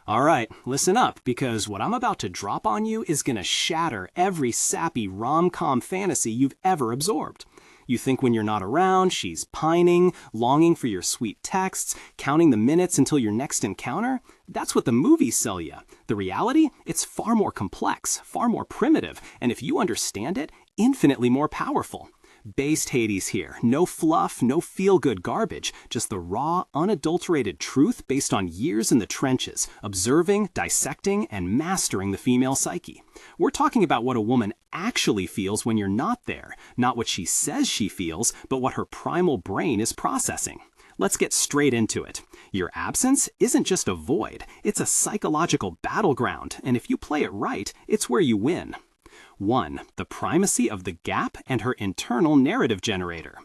All right, listen up, because what I'm about to drop on you is gonna shatter every sappy rom-com fantasy you've ever absorbed. You think when you're not around, she's pining, longing for your sweet texts, counting the minutes until your next encounter? That's what the movies sell you. The reality? It's far more complex, far more primitive, and if you understand it, infinitely more powerful. Based Hades here. No fluff, no feel-good garbage, just the raw, unadulterated truth based on years in the trenches, observing, dissecting, and mastering the female psyche. We're talking about what a woman actually feels when you're not there, not what she says she feels, but what her primal brain is processing. Let's get straight into it. Your absence isn't just a void, it's a psychological battleground, and if you play it right, it's where you win. 1. The primacy of the gap and her internal narrative generator.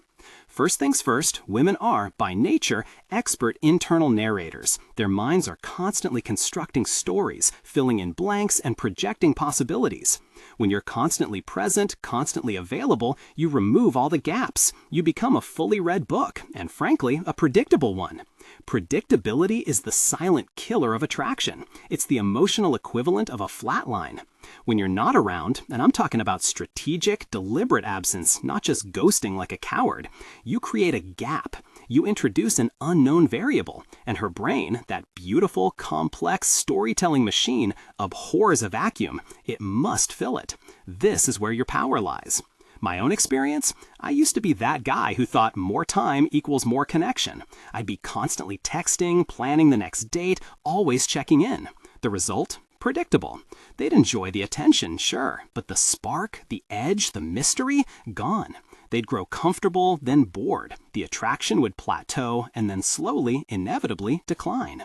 First things first, women are, by nature, expert internal narrators. Their minds are constantly constructing stories, filling in blanks, and projecting possibilities. When you're constantly present, constantly available, you remove all the gaps. You become a fully read book, and frankly, a predictable one. Predictability is the silent killer of attraction. It's the emotional equivalent of a flatline. When you're not around, and I'm talking about strategic, deliberate absence, not just ghosting like a coward, you create a gap. You introduce an unknown variable, and her brain, that beautiful, complex storytelling machine, abhors a vacuum. It must fill it. This is where your power lies. My own experience? I used to be that guy who thought more time equals more connection. I'd be constantly texting, planning the next date, always checking in. The result? Predictable. They'd enjoy the attention, sure, but the spark, the edge, the mystery? Gone. They'd grow comfortable, then bored. The attraction would plateau, and then slowly, inevitably, decline.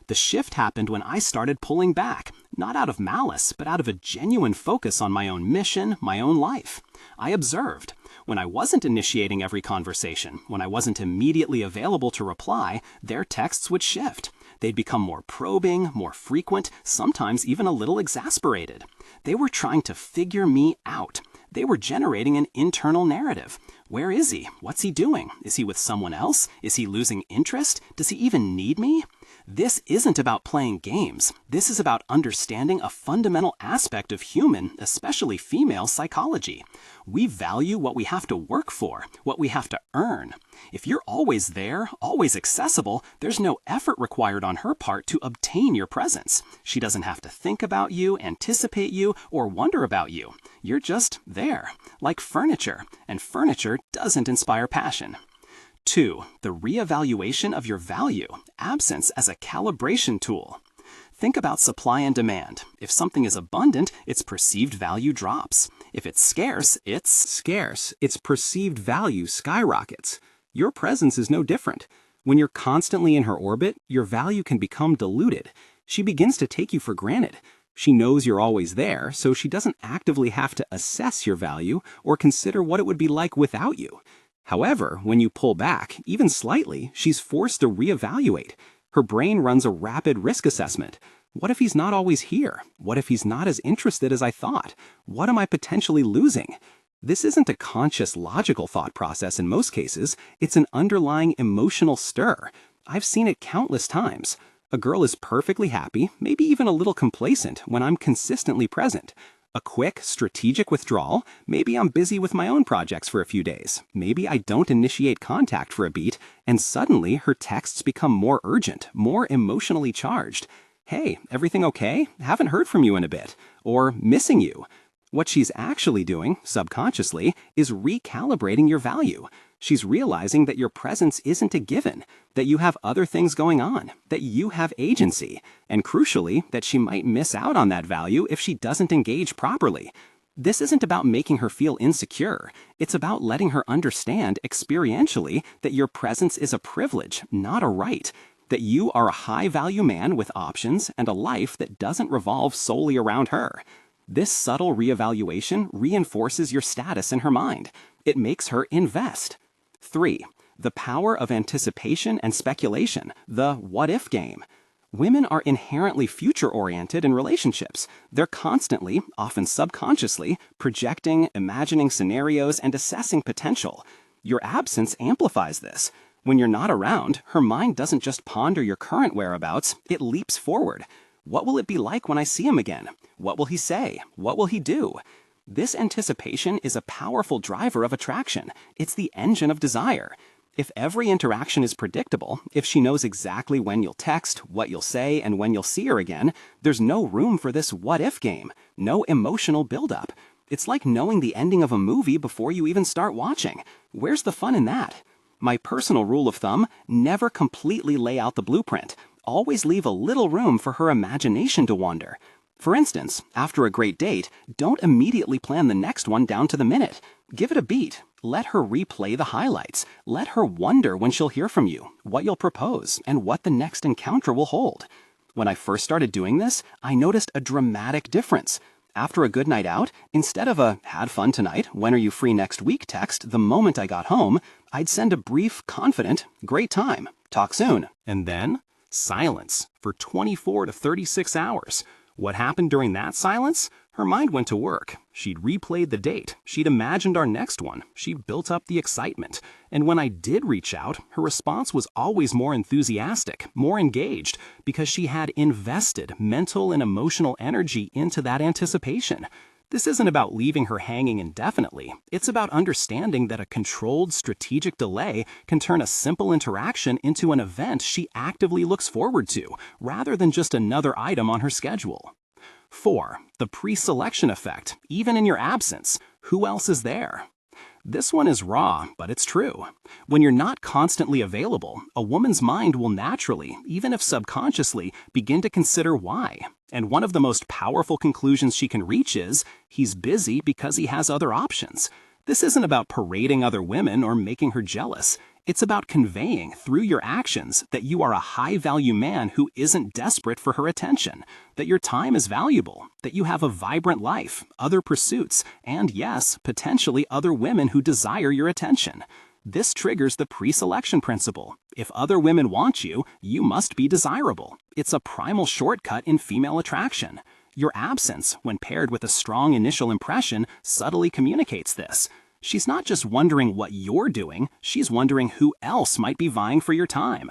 The shift happened when I started pulling back, not out of malice, but out of a genuine focus on my own mission, my own life. I observed. When I wasn't initiating every conversation, when I wasn't immediately available to reply, their texts would shift. They'd become more probing, more frequent, sometimes even a little exasperated. They were trying to figure me out. They were generating an internal narrative. Where is he? What's he doing? Is he with someone else? Is he losing interest? Does he even need me? This isn't about playing games. This is about understanding a fundamental aspect of human, especially female, psychology. We value what we have to work for, what we have to earn. If you're always there, always accessible, there's no effort required on her part to obtain your presence. She doesn't have to think about you, anticipate you, or wonder about you. You're just there, like furniture, and furniture doesn't inspire passion. 2. The reevaluation of your value, absence as a calibration tool. Think about supply and demand. If something is abundant, its perceived value drops. If it's scarce, its perceived value skyrockets. Your presence is no different. When you're constantly in her orbit, your value can become diluted. She begins to take you for granted. She knows you're always there, so she doesn't actively have to assess your value or consider what it would be like without you. However, when you pull back, even slightly, she's forced to reevaluate. Her brain runs a rapid risk assessment. What if he's not always here? What if he's not as interested as I thought? What am I potentially losing? This isn't a conscious logical thought process in most cases. It's an underlying emotional stir. I've seen it countless times. A girl is perfectly happy, maybe even a little complacent, when I'm consistently present. A quick, strategic withdrawal, maybe I'm busy with my own projects for a few days. Maybe I don't initiate contact for a beat, and suddenly her texts become more urgent, more emotionally charged. Hey, everything okay? Haven't heard from you in a bit. Or missing you. What she's actually doing, subconsciously, is recalibrating your value. She's realizing that your presence isn't a given, that you have other things going on, that you have agency, and crucially, that she might miss out on that value if she doesn't engage properly. This isn't about making her feel insecure. It's about letting her understand experientially that your presence is a privilege, not a right, that you are a high-value man with options and a life that doesn't revolve solely around her. This subtle reevaluation reinforces your status in her mind. It makes her invest. 3. The power of anticipation and speculation, the what-if game. Women are inherently future-oriented in relationships. They're constantly, often subconsciously, projecting, imagining scenarios, and assessing potential. Your absence amplifies this. When you're not around, her mind doesn't just ponder your current whereabouts, it leaps forward. What will it be like when I see him again? What will he say? What will he do? This anticipation is a powerful driver of attraction. It's the engine of desire. If every interaction is predictable, if she knows exactly when you'll text, what you'll say, and when you'll see her again, there's no room for this what-if game, no emotional buildup. It's like knowing the ending of a movie before you even start watching. Where's the fun in that? My personal rule of thumb, never completely lay out the blueprint. Always leave a little room for her imagination to wander. For instance, after a great date, don't immediately plan the next one down to the minute. Give it a beat. Let her replay the highlights. Let her wonder when she'll hear from you, what you'll propose, and what the next encounter will hold. When I first started doing this, I noticed a dramatic difference. After a good night out, instead of a "had fun tonight, when are you free next week" text the moment I got home, I'd send a brief, confident, "great time, talk soon." And then, silence for 24 to 36 hours. What happened during that silence? Her mind went to work. She'd replayed the date. She'd imagined our next one. She built up the excitement. And when I did reach out, her response was always more enthusiastic, more engaged, because she had invested mental and emotional energy into that anticipation. This isn't about leaving her hanging indefinitely. It's about understanding that a controlled, strategic delay can turn a simple interaction into an event she actively looks forward to, rather than just another item on her schedule. 4. The pre-selection effect. Even in your absence, who else is there? This one is raw, but it's true. When you're not constantly available, a woman's mind will naturally, even if subconsciously, begin to consider why. And one of the most powerful conclusions she can reach is, he's busy because he has other options. This isn't about parading other women or making her jealous. It's about conveying through your actions that you are a high-value man who isn't desperate for her attention, that your time is valuable, that you have a vibrant life, other pursuits, and yes, potentially other women who desire your attention. This triggers the pre-selection principle. If other women want you, you must be desirable. It's a primal shortcut in female attraction. Your absence, when paired with a strong initial impression, subtly communicates this. She's not just wondering what you're doing, she's wondering who else might be vying for your time.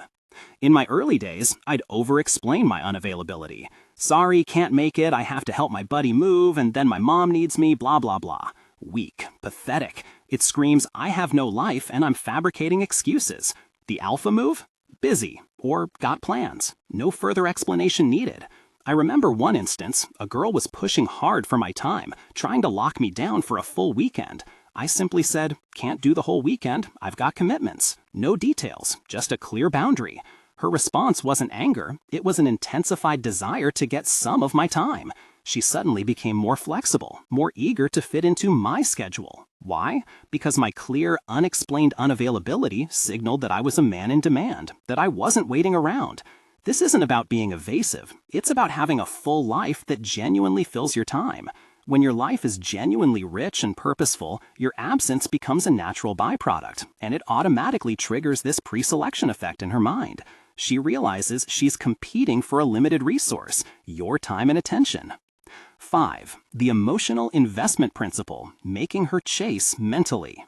In my early days, I'd over-explain my unavailability. Sorry, can't make it, I have to help my buddy move, and then my mom needs me, blah blah blah. Weak, pathetic. It screams, I have no life and I'm fabricating excuses. The alpha move? Busy, or got plans. No further explanation needed. I remember one instance, a girl was pushing hard for my time, trying to lock me down for a full weekend. I simply said, can't do the whole weekend, I've got commitments. No details, just a clear boundary. Her response wasn't anger, it was an intensified desire to get some of my time. She suddenly became more flexible, more eager to fit into my schedule. Why? Because my clear, unexplained unavailability signaled that I was a man in demand, that I wasn't waiting around. This isn't about being evasive, it's about having a full life that genuinely fills your time. When your life is genuinely rich and purposeful, your absence becomes a natural byproduct, and it automatically triggers this pre-selection effect in her mind. She realizes she's competing for a limited resource, your time and attention. 5. The emotional investment principle, making her chase mentally.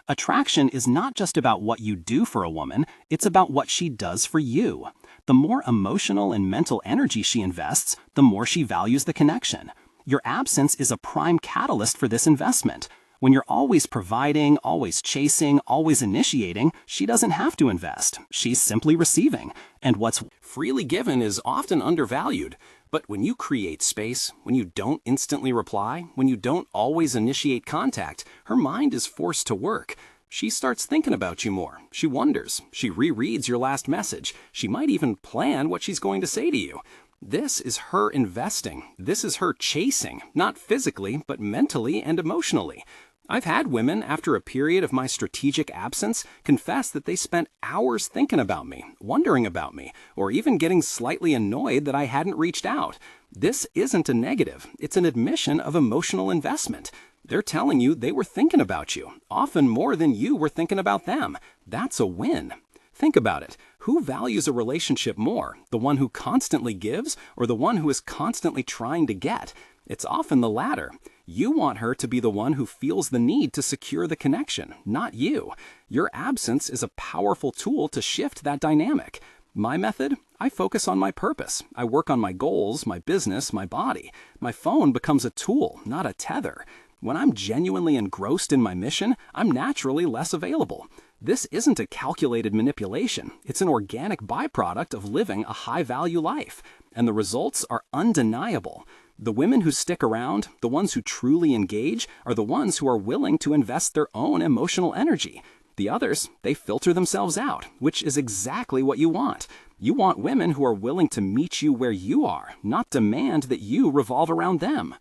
Attraction is not just about what you do for a woman, it's about what she does for you. The more emotional and mental energy she invests, the more she values the connection. Your absence is a prime catalyst for this investment. When you're always providing, always chasing, always initiating, she doesn't have to invest. She's simply receiving. And what's freely given is often undervalued. But when you create space, when you don't instantly reply, when you don't always initiate contact, her mind is forced to work. She starts thinking about you more. She wonders. She rereads your last message. She might even plan what she's going to say to you. This is her investing. This is her chasing, not physically, but mentally and emotionally. I've had women, after a period of my strategic absence, confess that they spent hours thinking about me, wondering about me, or even getting slightly annoyed that I hadn't reached out. This isn't a negative. It's an admission of emotional investment. They're telling you they were thinking about you, often more than you were thinking about them. That's a win. Think about it. Who values a relationship more, the one who constantly gives or the one who is constantly trying to get? It's often the latter. You want her to be the one who feels the need to secure the connection, not you. Your absence is a powerful tool to shift that dynamic. My method? I focus on my purpose. I work on my goals, my business, my body. My phone becomes a tool, not a tether. When I'm genuinely engrossed in my mission, I'm naturally less available. This isn't a calculated manipulation. It's an organic byproduct of living a high-value life. And the results are undeniable. The women who stick around, the ones who truly engage, are the ones who are willing to invest their own emotional energy. The others, they filter themselves out, which is exactly what you want. You want women who are willing to meet you where you are, not demand that you revolve around them.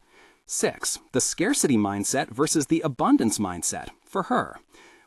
6. The scarcity mindset versus the abundance mindset, for her.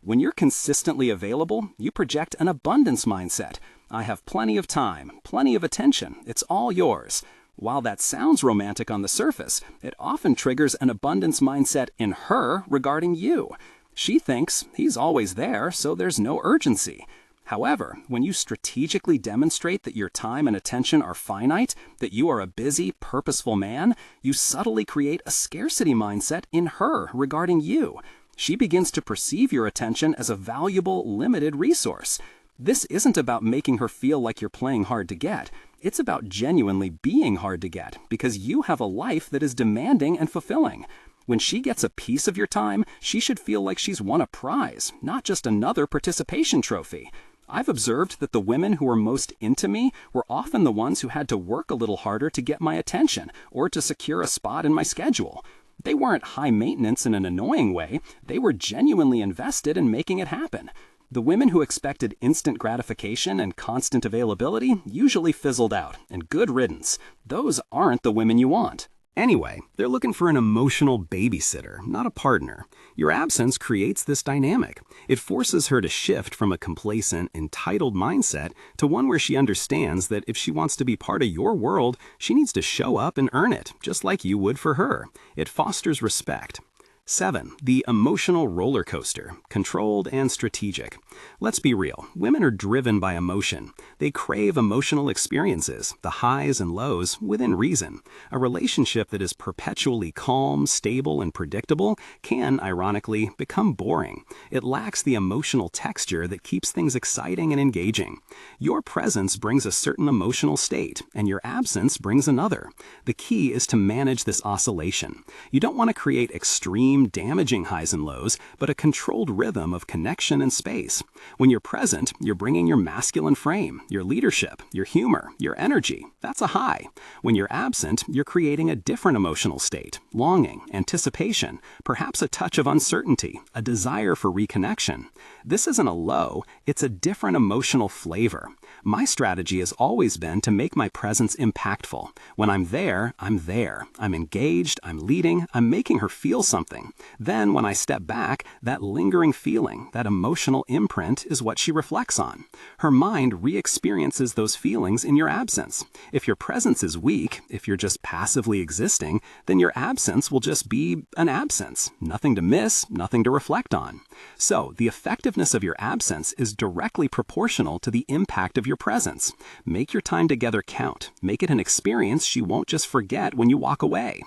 When you're consistently available, you project an abundance mindset. I have plenty of time, plenty of attention, it's all yours. While that sounds romantic on the surface, it often triggers an abundance mindset in her regarding you. She thinks he's always there, so there's no urgency. However, when you strategically demonstrate that your time and attention are finite, that you are a busy, purposeful man, you subtly create a scarcity mindset in her regarding you. She begins to perceive your attention as a valuable, limited resource. This isn't about making her feel like you're playing hard to get. It's about genuinely being hard to get, because you have a life that is demanding and fulfilling. When she gets a piece of your time, she should feel like she's won a prize, not just another participation trophy. I've observed that the women who were most into me were often the ones who had to work a little harder to get my attention or to secure a spot in my schedule. They weren't high maintenance in an annoying way. They were genuinely invested in making it happen. The women who expected instant gratification and constant availability usually fizzled out, and good riddance. Those aren't the women you want. Anyway, they're looking for an emotional babysitter, not a partner. Your absence creates this dynamic. It forces her to shift from a complacent, entitled mindset to one where she understands that if she wants to be part of your world, she needs to show up and earn it, just like you would for her. It fosters respect. 7. The emotional roller coaster, controlled and strategic. Let's be real, women are driven by emotion. They crave emotional experiences, the highs and lows, within reason. A relationship that is perpetually calm, stable, and predictable can, ironically, become boring. It lacks the emotional texture that keeps things exciting and engaging. Your presence brings a certain emotional state, and your absence brings another. The key is to manage this oscillation. You don't want to create extreme, damaging highs and lows, but a controlled rhythm of connection and space. When you're present, you're bringing your masculine frame, your leadership, your humor, your energy. That's a high. When you're absent, you're creating a different emotional state, longing, anticipation, perhaps a touch of uncertainty, a desire for reconnection. This isn't a low, it's a different emotional flavor. My strategy has always been to make my presence impactful. When I'm there, I'm there. I'm engaged, I'm leading, I'm making her feel something. Then, when I step back, that lingering feeling, that emotional imprint is what she reflects on. Her mind re-experiences those feelings in your absence. If your presence is weak, if you're just passively existing, then your absence will just be an absence. Nothing to miss, nothing to reflect on. So, the effectiveness of your absence is directly proportional to the impact of your presence. Make your time together count. Make it an experience she won't just forget when you walk away.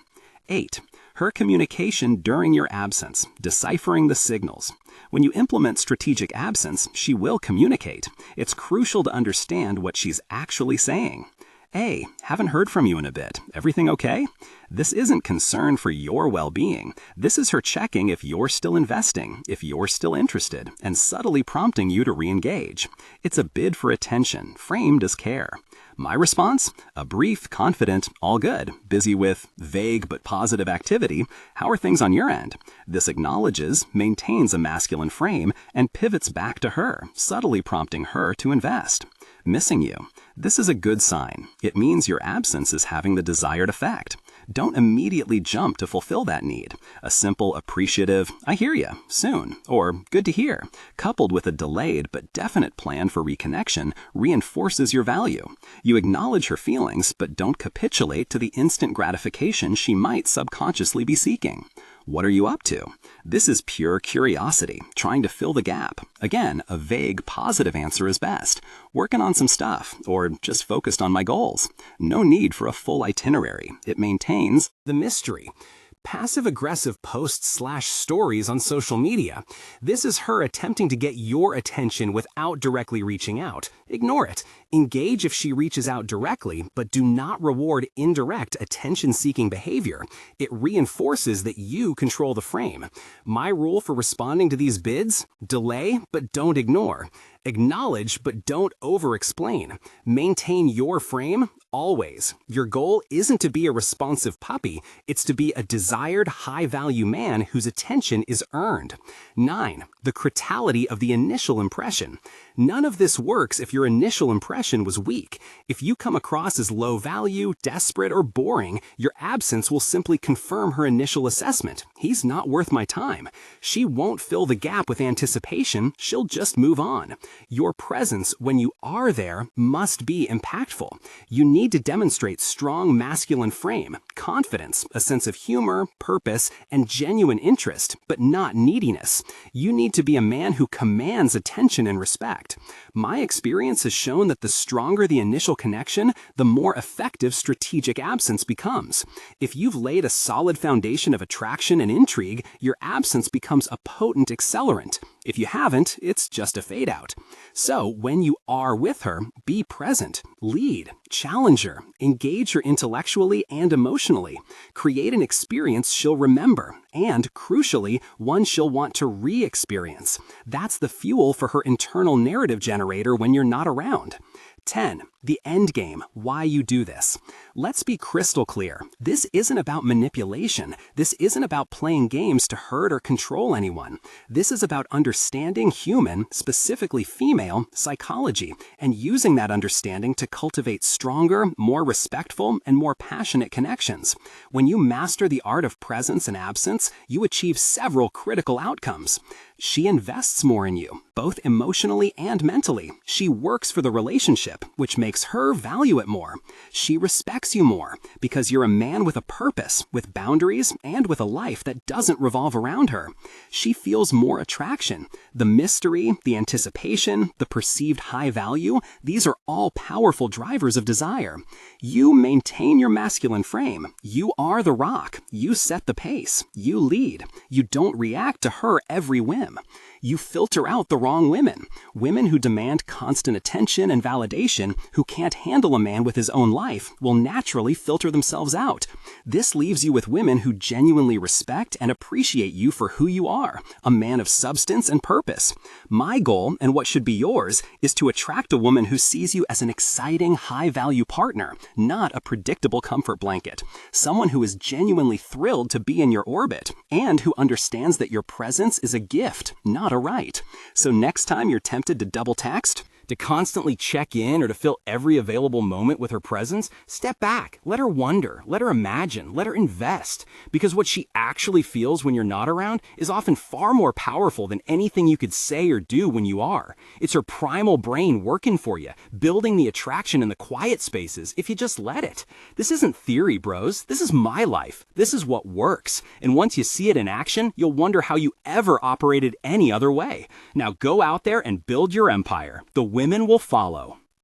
8. Her communication during your absence, deciphering the signals. When you implement strategic absence, she will communicate. It's crucial to understand what she's actually saying. Hey, haven't heard from you in a bit. Everything okay? This isn't concern for your well-being. This is her checking if you're still investing, if you're still interested, and subtly prompting you to re-engage. It's a bid for attention, framed as care. My response? A brief, confident, all good, busy with vague but positive activity. How are things on your end? This acknowledges, maintains a masculine frame, and pivots back to her, subtly prompting her to invest. Missing you. This is a good sign. It means your absence is having the desired effect. Don't immediately jump to fulfill that need. A simple, appreciative, I hear you, soon, or good to hear, coupled with a delayed but definite plan for reconnection, reinforces your value. You acknowledge her feelings, but don't capitulate to the instant gratification she might subconsciously be seeking. What are you up to? This is pure curiosity, trying to fill the gap. Again, a vague, positive answer is best. Working on some stuff, or just focused on my goals. No need for a full itinerary. It maintains the mystery. passive-aggressive posts/stories on social media. This is her attempting to get your attention without directly reaching out. Ignore it. Engage if she reaches out directly, but do not reward indirect attention-seeking behavior. It reinforces that you control the frame. My rule for responding to these bids: delay, but don't ignore. Acknowledge, but don't over-explain. Maintain your frame, always. Your goal isn't to be a responsive puppy, it's to be a desired, high-value man whose attention is earned. 9. The criticality of the initial impression. None of this works if your initial impression was weak. If you come across as low value, desperate, or boring, your absence will simply confirm her initial assessment. He's not worth my time. She won't fill the gap with anticipation, she'll just move on. Your presence when you are there must be impactful. You need to demonstrate strong masculine frame, confidence, a sense of humor, purpose, and genuine interest, but not neediness. You need to be a man who commands attention and respect. My experience has shown that the stronger the initial connection, the more effective strategic absence becomes. If you've laid a solid foundation of attraction and intrigue, your absence becomes a potent accelerant. If you haven't, it's just a fade out. So when you are with her, be present, lead, challenge her, engage her intellectually and emotionally. Create an experience she'll remember, and, crucially, one she'll want to re-experience. That's the fuel for her internal narrative generator when you're not around. 10. The end game, why you do this. Let's be crystal clear. This isn't about manipulation. This isn't about playing games to hurt or control anyone. This is about understanding human, specifically female, psychology, and using that understanding to cultivate stronger, more respectful, and more passionate connections. When you master the art of presence and absence, you achieve several critical outcomes. She invests more in you, both emotionally and mentally. She works for the relationship, which makes her value it more. She respects you more because you're a man with a purpose, with boundaries, and with a life that doesn't revolve around her. She feels more attraction. The mystery, the anticipation, the perceived high value, these are all powerful drivers of desire. You maintain your masculine frame. You are the rock. You set the pace. You lead. You don't react to her every whim. You filter out the wrong women. Women who demand constant attention and validation, who can't handle a man with his own life, will naturally filter themselves out. This leaves you with women who genuinely respect and appreciate you for who you are, a man of substance and purpose. My goal, and what should be yours, is to attract a woman who sees you as an exciting, high-value partner, not a predictable comfort blanket. Someone who is genuinely thrilled to be in your orbit, and who understands that your presence is a gift, not a right. So next time you're tempted to double text, to constantly check in, or to fill every available moment with her presence, step back, let her wonder, let her imagine, let her invest. Because what she actually feels when you're not around is often far more powerful than anything you could say or do when you are. It's her primal brain working for you, building the attraction in the quiet spaces if you just let it. This isn't theory, bros. This is my life. This is what works. And once you see it in action, you'll wonder how you ever operated any other way. Now go out there and build your empire. The women will follow.